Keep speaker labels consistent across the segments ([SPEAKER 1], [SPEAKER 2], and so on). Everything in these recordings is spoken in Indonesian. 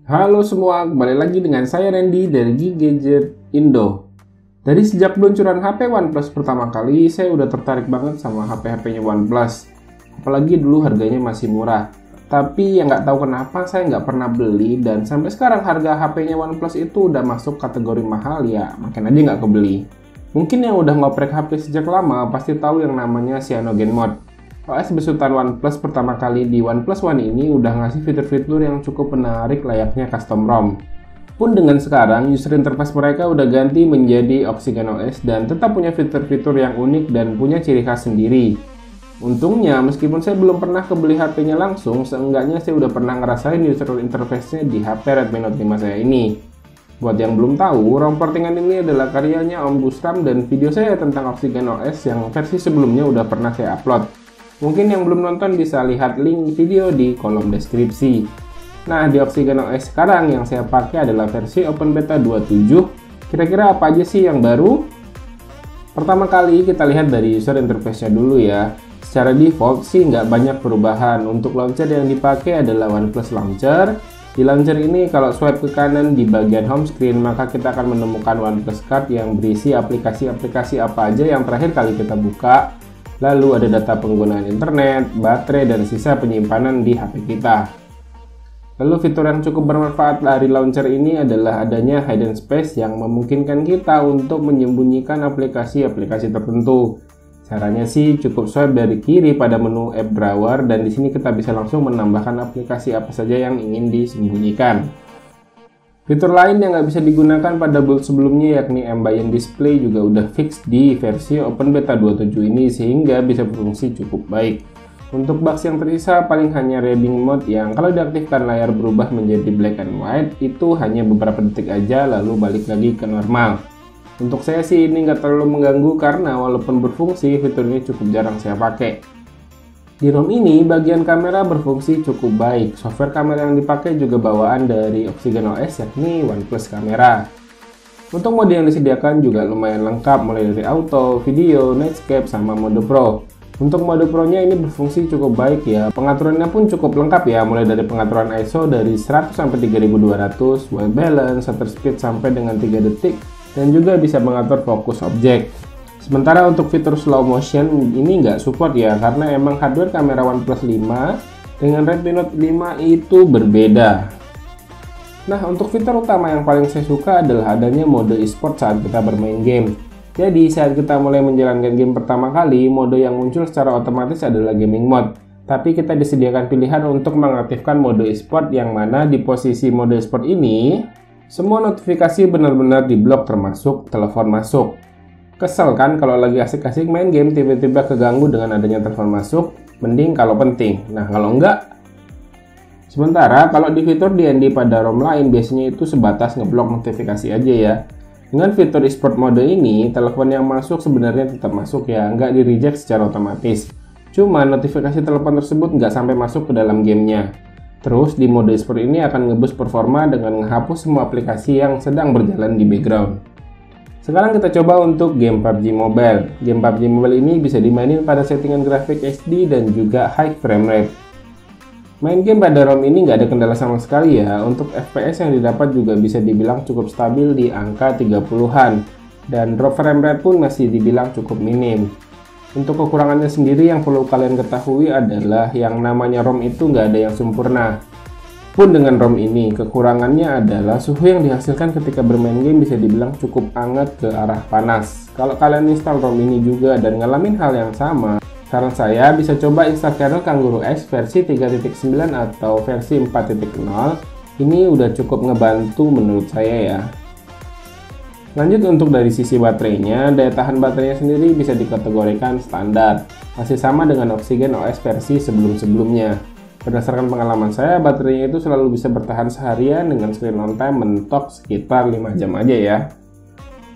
[SPEAKER 1] Halo semua, kembali lagi dengan saya Randy dari Gadget Indo. Dari sejak peluncuran HP OnePlus pertama kali, saya udah tertarik banget sama HP-HP-nya OnePlus. Apalagi dulu harganya masih murah. Tapi yang nggak tahu kenapa saya nggak pernah beli, dan sampai sekarang harga HP-nya OnePlus itu udah masuk kategori mahal ya, makin aja nggak kebeli. Mungkin yang udah ngoprek HP sejak lama pasti tahu yang namanya CyanogenMod. OS besutan OnePlus pertama kali di OnePlus One ini udah ngasih fitur-fitur yang cukup menarik layaknya custom ROM. Pun dengan sekarang, user interface mereka udah ganti menjadi OxygenOS dan tetap punya fitur-fitur yang unik dan punya ciri khas sendiri. Untungnya, meskipun saya belum pernah kebeli HP-nya langsung, seenggaknya saya udah pernah ngerasain user interface-nya di HP Redmi Note 5 saya ini. Buat yang belum tahu, ROM portingan ini adalah karyanya Om Busram dan video saya tentang OxygenOS yang versi sebelumnya udah pernah saya upload. Mungkin yang belum nonton bisa lihat link video di kolom deskripsi. Nah, di OxygenOS sekarang yang saya pakai adalah versi Open Beta 27. Kira-kira apa aja sih yang baru? Pertama kali kita lihat dari user interface-nya dulu ya. Secara default sih nggak banyak perubahan. Untuk launcher yang dipakai adalah OnePlus Launcher. Di launcher ini kalau swipe ke kanan di bagian home screen, maka kita akan menemukan OnePlus Card yang berisi aplikasi-aplikasi apa aja yang terakhir kali kita buka. Lalu ada data penggunaan internet, baterai, dan sisa penyimpanan di HP kita. Lalu fitur yang cukup bermanfaat dari launcher ini adalah adanya hidden space yang memungkinkan kita untuk menyembunyikan aplikasi-aplikasi tertentu. Caranya sih cukup swipe dari kiri pada menu app drawer dan di sini kita bisa langsung menambahkan aplikasi apa saja yang ingin disembunyikan. Fitur lain yang nggak bisa digunakan pada build sebelumnya yakni ambient display juga udah fix di versi Open Beta 27 ini sehingga bisa berfungsi cukup baik. Untuk bugs yang tersisa paling hanya reading mode yang kalau diaktifkan layar berubah menjadi black and white, itu hanya beberapa detik aja lalu balik lagi ke normal. Untuk saya sih ini nggak terlalu mengganggu karena walaupun berfungsi, fitur ini cukup jarang saya pakai. Di ROM ini, bagian kamera berfungsi cukup baik. Software kamera yang dipakai juga bawaan dari OxygenOS yakni OnePlus Camera. Untuk mode yang disediakan juga lumayan lengkap mulai dari auto, video, nightscape, sama mode pro. Untuk mode pro-nya ini berfungsi cukup baik ya. Pengaturannya pun cukup lengkap ya, mulai dari pengaturan ISO dari 100 sampai 3200, white balance, shutter speed sampai dengan 3 detik, dan juga bisa mengatur fokus objek. Sementara untuk fitur slow motion ini nggak support ya, karena emang hardware kamera OnePlus 5 dengan Redmi Note 5 itu berbeda. Nah, untuk fitur utama yang paling saya suka adalah adanya mode e-sport saat kita bermain game. Jadi, saat kita mulai menjalankan game pertama kali, mode yang muncul secara otomatis adalah gaming mode. Tapi kita disediakan pilihan untuk mengaktifkan mode e-sport yang mana di posisi mode e-sport ini, semua notifikasi benar-benar diblok termasuk telepon masuk. Kesel kan kalau lagi asik-asik main game tiba-tiba keganggu dengan adanya telepon masuk, mending kalau penting. Nah, kalau enggak. Sementara kalau di fitur DND pada ROM lain biasanya itu sebatas ngeblok notifikasi aja ya. Dengan fitur e-sport mode ini, telepon yang masuk sebenarnya tetap masuk ya, nggak di-reject secara otomatis. Cuma notifikasi telepon tersebut nggak sampai masuk ke dalam gamenya. Terus di mode e-sport ini akan ngeboost performa dengan menghapus semua aplikasi yang sedang berjalan di background. Sekarang kita coba untuk game PUBG Mobile. Game PUBG Mobile ini bisa dimainin pada settingan grafik HD dan juga high frame rate. Main game pada ROM ini nggak ada kendala sama sekali ya. Untuk FPS yang didapat juga bisa dibilang cukup stabil di angka 30-an. Dan drop frame rate pun masih dibilang cukup minim. Untuk kekurangannya sendiri yang perlu kalian ketahui adalah yang namanya ROM itu nggak ada yang sempurna. Pun dengan ROM ini, kekurangannya adalah suhu yang dihasilkan ketika bermain game bisa dibilang cukup hangat ke arah panas. Kalau kalian install ROM ini juga dan ngalamin hal yang sama, saran saya bisa coba install kernel Kangaroo X versi 3.9 atau versi 4.0. Ini udah cukup ngebantu menurut saya ya. Lanjut untuk dari sisi baterainya, daya tahan baterainya sendiri bisa dikategorikan standar. Masih sama dengan OxygenOS versi sebelum-sebelumnya. Berdasarkan pengalaman saya, baterainya itu selalu bisa bertahan seharian dengan screen on time mentok sekitar 5 jam aja ya.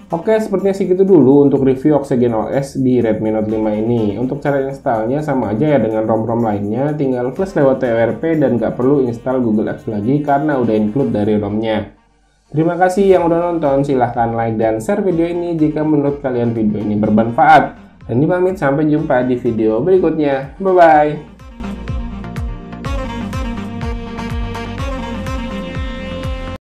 [SPEAKER 1] Oke, sepertinya segitu dulu untuk review OxygenOS di Redmi Note 5 ini. Untuk cara installnya sama aja ya dengan ROM-ROM lainnya, tinggal flash lewat TORP dan nggak perlu install Google Apps lagi karena udah include dari ROM-nya. Terima kasih yang udah nonton, silahkan like dan share video ini jika menurut kalian video ini bermanfaat. Dan pamit sampai jumpa di video berikutnya. Bye-bye!